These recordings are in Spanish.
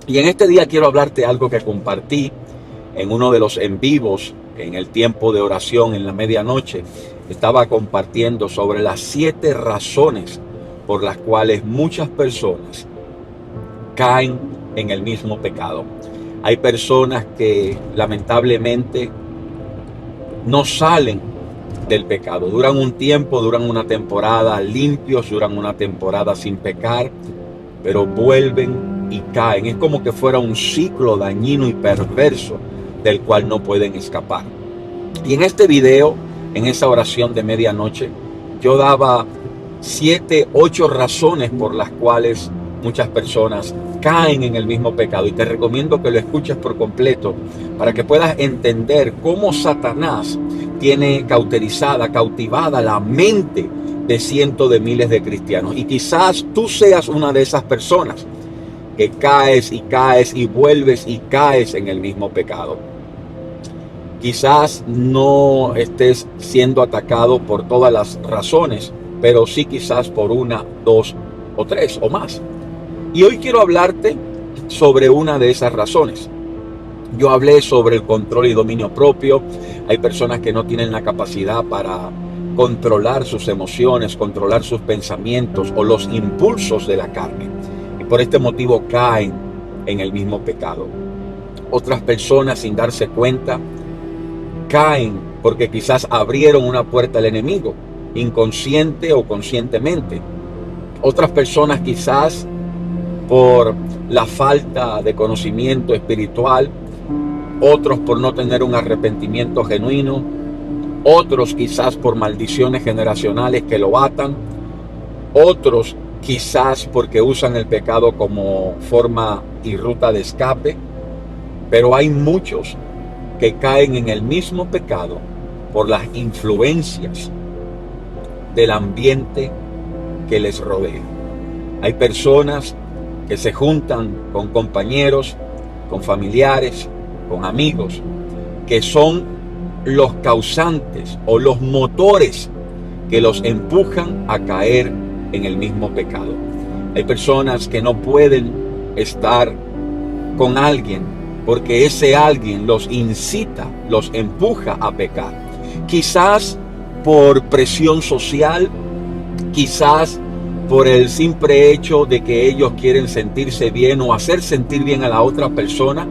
Y en este día quiero hablarte algo que compartí en uno de los en vivos, en el tiempo de oración en la medianoche. Estaba compartiendo sobre las 7 razones por las cuales muchas personas caen en el mismo pecado. Hay personas que lamentablemente no salen del pecado. Duran un tiempo, duran una temporada limpios, duran una temporada sin pecar, pero vuelven y caen. Es como que fuera un ciclo dañino y perverso del cual no pueden escapar. Y en este video, en esa oración de medianoche, yo daba 7, 8 razones por las cuales muchas personas caen en el mismo pecado. Y te recomiendo que lo escuches por completo para que puedas entender cómo Satanás tiene cautivada la mente de cientos de miles de cristianos. Y quizás tú seas una de esas personas que caes y vuelves y caes en el mismo pecado. Quizás no estés siendo atacado por todas las razones, pero sí quizás por 1, 2 o 3 o más. Y hoy quiero hablarte sobre una de esas razones. Yo hablé sobre el control y dominio propio. Hay personas que no tienen la capacidad para controlar sus emociones, controlar sus pensamientos o los impulsos de la carne. Y por este motivo caen en el mismo pecado. Otras personas, sin darse cuenta, caen porque quizás abrieron una puerta al enemigo, inconsciente o conscientemente. Otras personas quizás por la falta de conocimiento espiritual, otros por no tener un arrepentimiento genuino, otros quizás por maldiciones generacionales que lo atan, otros quizás porque usan el pecado como forma y ruta de escape, pero hay muchos que caen en el mismo pecado por las influencias del ambiente que les rodea. Hay personas que se juntan con compañeros, con familiares, con amigos, que son los causantes o los motores que los empujan a caer en el mismo pecado. Hay personas que no pueden estar con alguien porque ese alguien los incita, los empuja a pecar. Quizás por presión social, quizás por el simple hecho de que ellos quieren sentirse bien o hacer sentir bien a la otra persona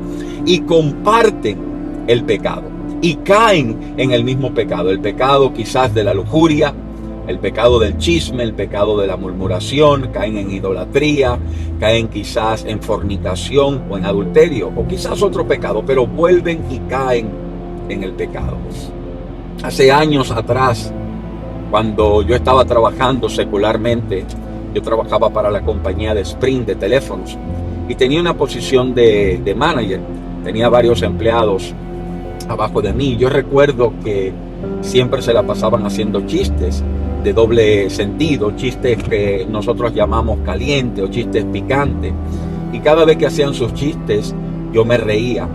y comparten el pecado y caen en el mismo pecado. El pecado quizás de la lujuria, el pecado del chisme, el pecado de la murmuración, caen en idolatría, caen quizás en fornicación o en adulterio o quizás otro pecado, pero vuelven y caen en el pecado. Hace años atrás, cuando yo estaba trabajando secularmente, yo trabajaba para la compañía de Sprint de teléfonos y tenía una posición de manager. Tenía varios empleados abajo de mí. Yo recuerdo que siempre se la pasaban haciendo chistes de doble sentido, chistes que nosotros llamamos caliente o chistes picantes. Y cada vez que hacían sus chistes, yo me reía,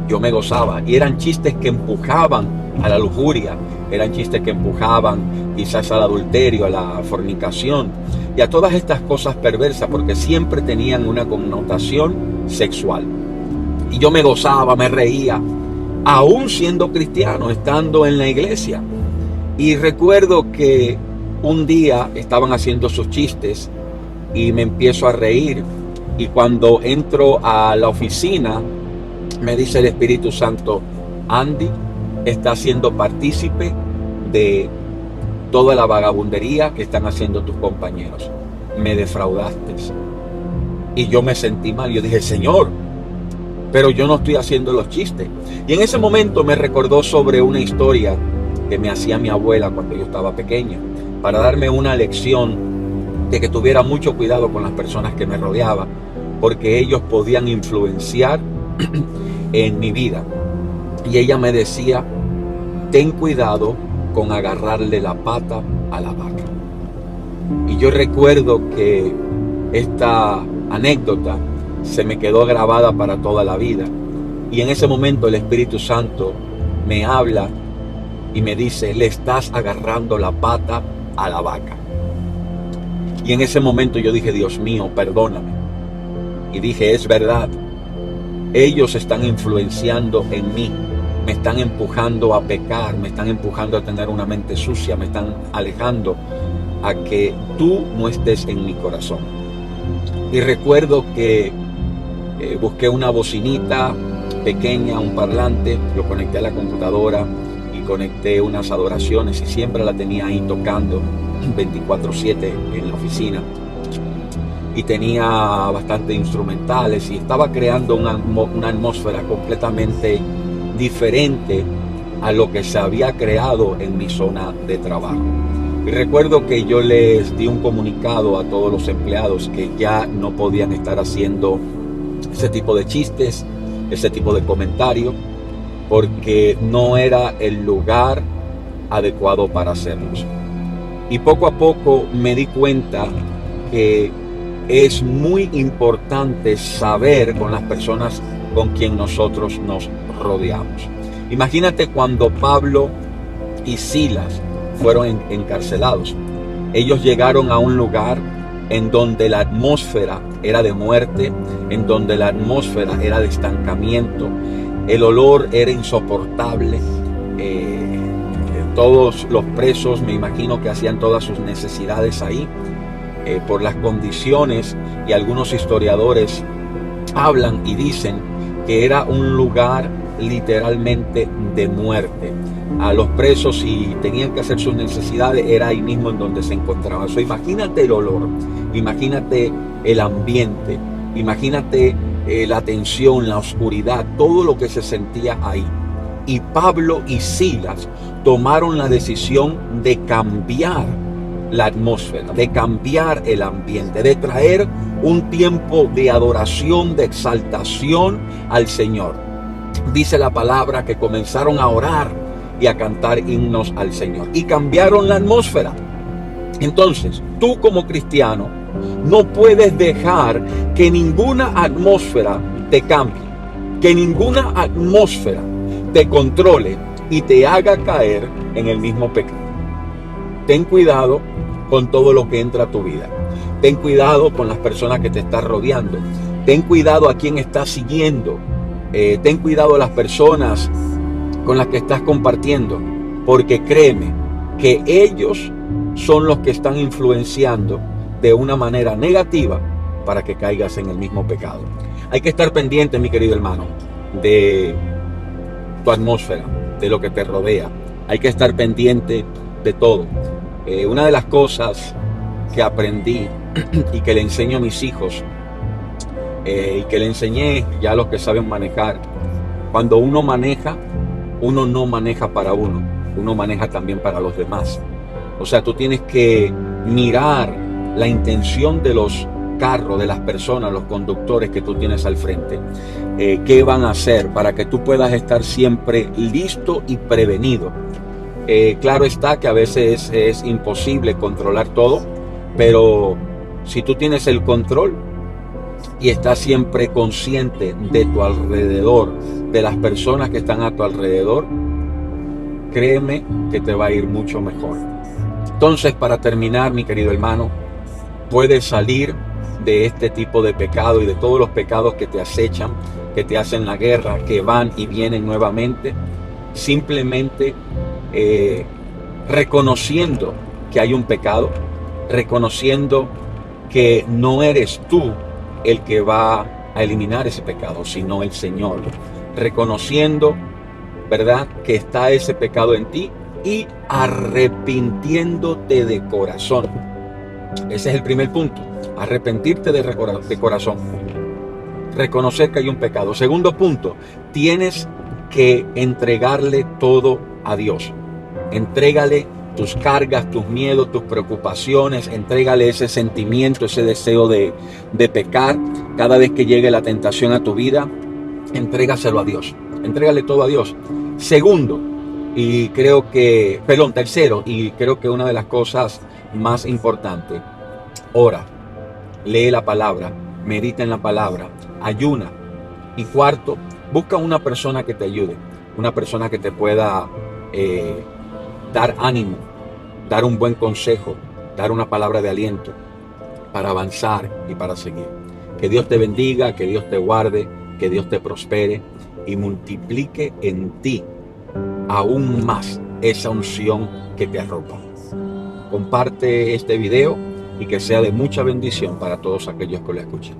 yo me gozaba. Y eran chistes que empujaban a la lujuria, eran chistes que empujaban quizás al adulterio, a la fornicación y a todas estas cosas perversas, porque siempre tenían una connotación sexual. Y yo me gozaba, me reía, aún siendo cristiano, estando en la iglesia. Y recuerdo que un día estaban haciendo sus chistes y me empiezo a reír. Y cuando entro a la oficina, me dice el Espíritu Santo: Andy, está siendo partícipe de toda la vagabundería que están haciendo tus compañeros. Me defraudaste. Y yo me sentí mal. Yo dije: Señor, pero yo no estoy haciendo los chistes. Y en ese momento me recordó sobre una historia que me hacía mi abuela cuando yo estaba pequeña, para darme una lección de que tuviera mucho cuidado con las personas que me rodeaban, porque ellos podían influenciar en mi vida. Y ella me decía: ten cuidado con agarrarle la pata a la vaca. Y yo recuerdo que esta anécdota se me quedó grabada para toda la vida. Y en ese momento el Espíritu Santo me habla y me dice: le estás agarrando la pata a la vaca. Y en ese momento yo dije: Dios mío, perdóname. y dije, es verdad, ellos están influenciando en mí, me están empujando a pecar, me están empujando a tener una mente sucia, me están alejando a que tú no estés en mi corazón. Y recuerdo que busqué una bocinita pequeña, un parlante, lo conecté a la computadora y conecté unas adoraciones y siempre la tenía ahí tocando 24/7 en la oficina. Y tenía bastantes instrumentales y estaba creando una atmósfera completamente diferente a lo que se había creado en mi zona de trabajo. Y recuerdo que yo les di un comunicado a todos los empleados que ya no podían estar haciendo ese tipo de chistes, ese tipo de comentarios, porque no era el lugar adecuado para hacerlos. Y poco a poco me di cuenta que es muy importante saber con las personas con quien nosotros nos rodeamos. Imagínate cuando Pablo y Silas fueron encarcelados. Ellos llegaron a un lugar en donde la atmósfera era de muerte, en donde la atmósfera era de estancamiento, el olor era insoportable. Todos los presos, me imagino que hacían todas sus necesidades ahí. Por las condiciones, y algunos historiadores hablan y dicen que era un lugar literalmente de muerte. A los presos, si tenían que hacer sus necesidades, era ahí mismo en donde se encontraban. Imagínate el olor, imagínate el ambiente, imagínate la tensión, la oscuridad, todo lo que se sentía ahí. Y Pablo y Silas tomaron la decisión de cambiar la atmósfera, de cambiar el ambiente, de traer un tiempo de adoración, de exaltación al Señor. Dice la palabra que comenzaron a orar y a cantar himnos al Señor y cambiaron la atmósfera. Entonces, tú como cristiano no puedes dejar que ninguna atmósfera te cambie, que ninguna atmósfera te controle y te haga caer en el mismo pecado. Ten cuidado con todo lo que entra a tu vida. Ten cuidado con las personas que te están rodeando. Ten cuidado a quién estás siguiendo. Ten cuidado a las personas con las que estás compartiendo. Porque créeme que ellos son los que están influenciando de una manera negativa para que caigas en el mismo pecado. Hay que estar pendiente, mi querido hermano, de tu atmósfera, de lo que te rodea. Hay que estar pendiente de todo. Una de las cosas que aprendí y que le enseño a mis hijos y que le enseñé ya a los que saben manejar, cuando uno maneja, uno no maneja para uno, uno maneja también para los demás. O sea, tú tienes que mirar la intención de los carros, de las personas, los conductores que tú tienes al frente. ¿Qué van a hacer para que tú puedas estar siempre listo y prevenido? Claro está que a veces es imposible controlar todo, pero si tú tienes el control y estás siempre consciente de tu alrededor, de las personas que están a tu alrededor, créeme que te va a ir mucho mejor. Entonces, para terminar, mi querido hermano, puedes salir de este tipo de pecado y de todos los pecados que te acechan, que te hacen la guerra, que van y vienen nuevamente, simplemente reconociendo que hay un pecado, reconociendo que no eres tú el que va a eliminar ese pecado, sino el Señor, reconociendo, ¿verdad?, que está ese pecado en ti y arrepintiéndote de corazón. Ese es el primer punto, arrepentirte de corazón, reconocer que hay un pecado. Segundo punto, tienes que entregarle todo a Dios. Entrégale tus cargas, tus miedos, tus preocupaciones. Entrégale ese sentimiento, ese deseo de pecar. Cada vez que llegue la tentación a tu vida, entrégaselo a Dios. Entrégale todo a Dios. Tercero, y creo que una de las cosas más importantes, ora, lee la palabra, medita en la palabra, ayuna. Y cuarto, busca una persona que te ayude, una persona que te pueda dar ánimo, dar un buen consejo, dar una palabra de aliento para avanzar y para seguir. Que Dios te bendiga, que Dios te guarde, que Dios te prospere y multiplique en ti aún más esa unción que te arropa. Comparte este video y que sea de mucha bendición para todos aquellos que lo escuchen.